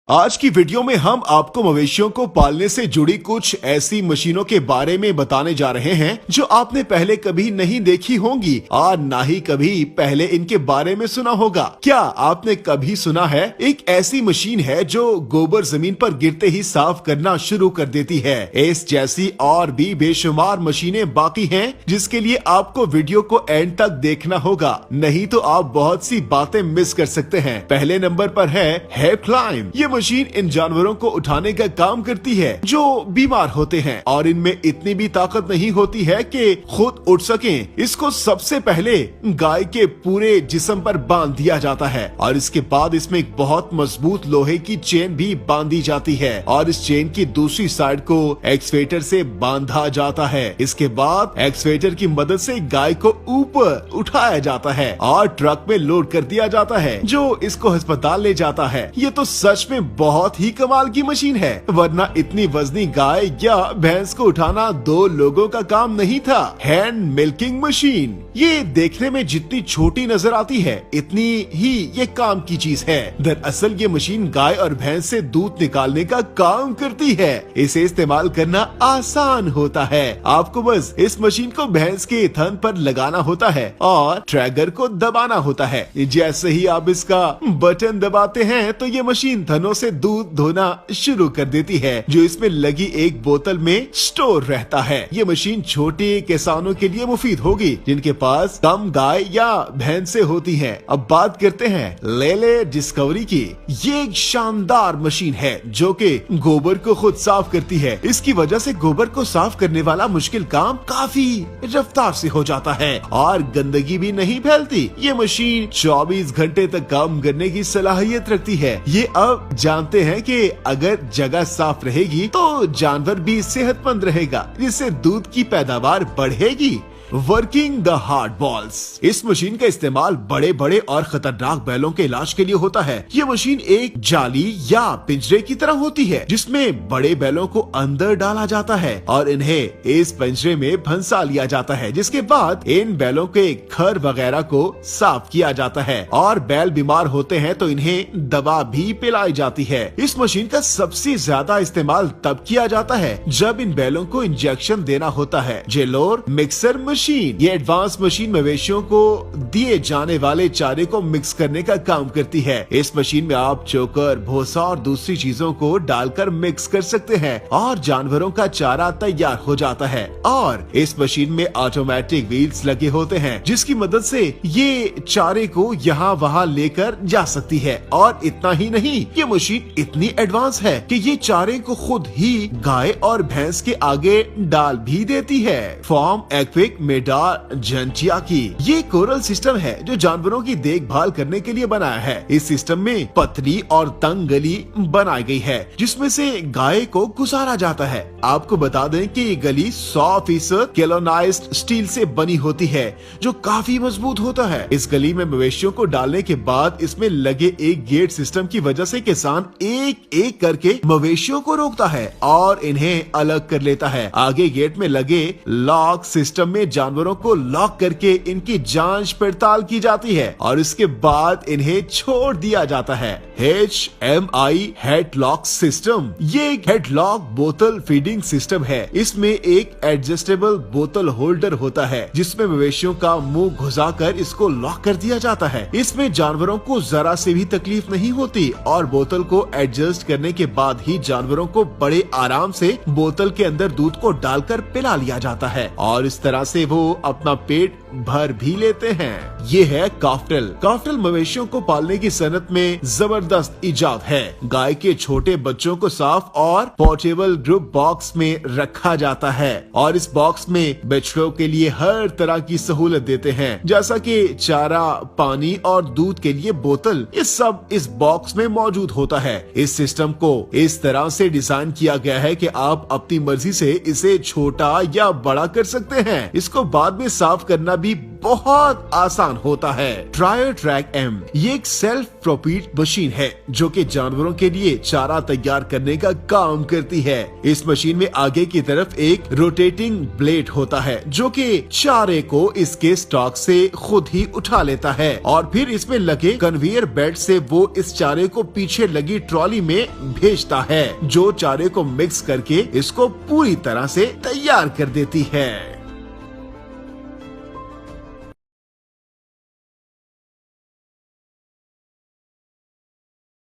आज की वीडियो में हम आपको मवेशियों को पालने से जुड़ी कुछ ऐसी मशीनों के बारे में बताने जा रहे हैं जो आपने पहले कभी नहीं देखी होंगी और ना ही कभी पहले इनके बारे में सुना होगा। क्या आपने कभी सुना है एक ऐसी मशीन है जो गोबर जमीन पर गिरते ही साफ करना शुरू कर देती है। इस जैसी और भी बेशुमार मशीनें बाकी हैं जिसके लिए आपको वीडियो को एंड तक देखना होगा, नहीं तो आप बहुत सी बातें मिस कर सकते हैं। पहले नंबर पर है हेल्पलाइन। ये मशीन इन जानवरों को उठाने का काम करती है जो बीमार होते हैं और इनमें इतनी भी ताकत नहीं होती है कि खुद उठ सकें। इसको सबसे पहले गाय के पूरे जिस्म पर बांध दिया जाता है और इसके बाद इसमें एक बहुत मजबूत लोहे की चेन भी बांधी जाती है और इस चेन की दूसरी साइड को एक्सवेटर से बांधा जाता है। इसके बाद एक्सवेटर की मदद से गाय को ऊपर उठाया जाता है और ट्रक में लोड कर दिया जाता है जो इसको अस्पताल ले जाता है। ये तो सच में बहुत ही कमाल की मशीन है, वरना इतनी वजनी गाय या भैंस को उठाना 2 लोगों का काम नहीं था। Hand milking machine. ये देखने में जितनी छोटी नजर आती है इतनी ही ये काम की चीज है। दरअसल ये मशीन गाय और भैंस से दूध निकालने का काम करती है। इसे इस्तेमाल करना आसान होता है। आपको बस इस मशीन को भैंस के थन पर लगाना होता है और ट्रैगर को दबाना होता है। जैसे ही आप इसका बटन दबाते हैं तो ये मशीन थनों से दूध धोना शुरू कर देती है जो इसमें लगी एक बोतल में स्टोर रहता है। ये मशीन छोटे किसानों के लिए मुफीद होगी जिनके पास कम गाय या भैंसे होती हैं। अब बात करते हैं लेले डिस्कवरी की। ये एक शानदार मशीन है जो कि गोबर को खुद साफ करती है। इसकी वजह से गोबर को साफ करने वाला मुश्किल काम काफी रफ्तार से हो जाता है और गंदगी भी नहीं फैलती। ये मशीन 24 घंटे तक काम करने की सलाहियत रखती है। ये अब जानते हैं कि अगर जगह साफ रहेगी तो जानवर भी सेहतमंद रहेगा, जिससे दूध की पैदावार बढ़ेगी। Working the hard balls. इस मशीन का इस्तेमाल बड़े बड़े और खतरनाक बैलों के इलाज के लिए होता है। ये मशीन एक जाली या पिंजरे की तरह होती है जिसमें बड़े बैलों को अंदर डाला जाता है और इन्हें इस पिंजरे में फंसा लिया जाता है, जिसके बाद इन बैलों के खर वगैरह को साफ किया जाता है और बैल बीमार होते हैं तो इन्हें दवा भी पिलाई जाती है। इस मशीन का सबसे ज्यादा इस्तेमाल तब किया जाता है जब इन बैलों को इंजेक्शन देना होता है। जेलोर मिक्सर मशीन। ये एडवांस मशीन मवेशियों को दिए जाने वाले चारे को मिक्स करने का काम करती है। इस मशीन में आप चोकर, भूसा और दूसरी चीजों को डालकर मिक्स कर सकते हैं और जानवरों का चारा तैयार हो जाता है। और इस मशीन में ऑटोमेटिक व्हील्स लगे होते हैं जिसकी मदद से ये चारे को यहाँ वहाँ लेकर जा सकती है। और इतना ही नहीं, ये मशीन इतनी एडवांस है कि ये चारे को खुद ही गाय और भैंस के आगे डाल भी देती है। फॉर्म एक्विक मेडार जंटिया की। ये कोरल सिस्टम है जो जानवरों की देखभाल करने के लिए बनाया है। इस सिस्टम में पतली और तंग गली बनाई गई है जिसमें से गाय को गुजारा जाता है। आपको बता दें कि ये गली 100% गैल्वेनाइज्ड स्टील से बनी होती है जो काफी मजबूत होता है। इस गली में मवेशियों को डालने के बाद इसमें लगे एक गेट सिस्टम की वजह से किसान एक एक करके मवेशियों को रोकता है और इन्हें अलग कर लेता है। आगे गेट में लगे लॉक सिस्टम में जानवरों को लॉक करके इनकी जांच पड़ताल की जाती है और इसके बाद इन्हें छोड़ दिया जाता है। HMI headlock system. ये एक हेडलॉक बोतल फीडिंग सिस्टम है। इसमें एक एडजस्टेबल बोतल होल्डर होता है जिसमें मवेशियों का मुंह घुसाकर इसको लॉक कर दिया जाता है। इसमें जानवरों को जरा से भी तकलीफ नहीं होती और बोतल को एडजस्ट करने के बाद ही जानवरों को बड़े आराम से बोतल के अंदर दूध को डालकर पिला लिया जाता है और इस तरह से वो अपना पेट भर भी लेते हैं। ये है काफ्टल। काफ्टल मवेशियों को पालने की सनत में जबरदस्त इजाद है। गाय के छोटे बच्चों को साफ और पोर्टेबल ग्रुप बॉक्स में रखा जाता है और इस बॉक्स में बछड़ों के लिए हर तरह की सहूलत देते हैं, जैसा कि चारा, पानी और दूध के लिए बोतल। ये सब इस बॉक्स में मौजूद होता है। इस सिस्टम को इस तरह से डिजाइन किया गया है कि आप अपनी मर्जी से इसे छोटा या बड़ा कर सकते हैं। इसको जिसको बाद में साफ करना भी बहुत आसान होता है। ड्रायर ट्रैक एम ये एक सेल्फ प्रोपीट मशीन है जो कि जानवरों के लिए चारा तैयार करने का काम करती है। इस मशीन में आगे की तरफ एक रोटेटिंग ब्लेड होता है जो कि चारे को इसके स्टॉक से खुद ही उठा लेता है और फिर इसमें लगे कन्वेयर बेल्ट से वो इस चारे को पीछे लगी ट्रॉली में भेजता है जो चारे को मिक्स करके इसको पूरी तरह से तैयार कर देती है।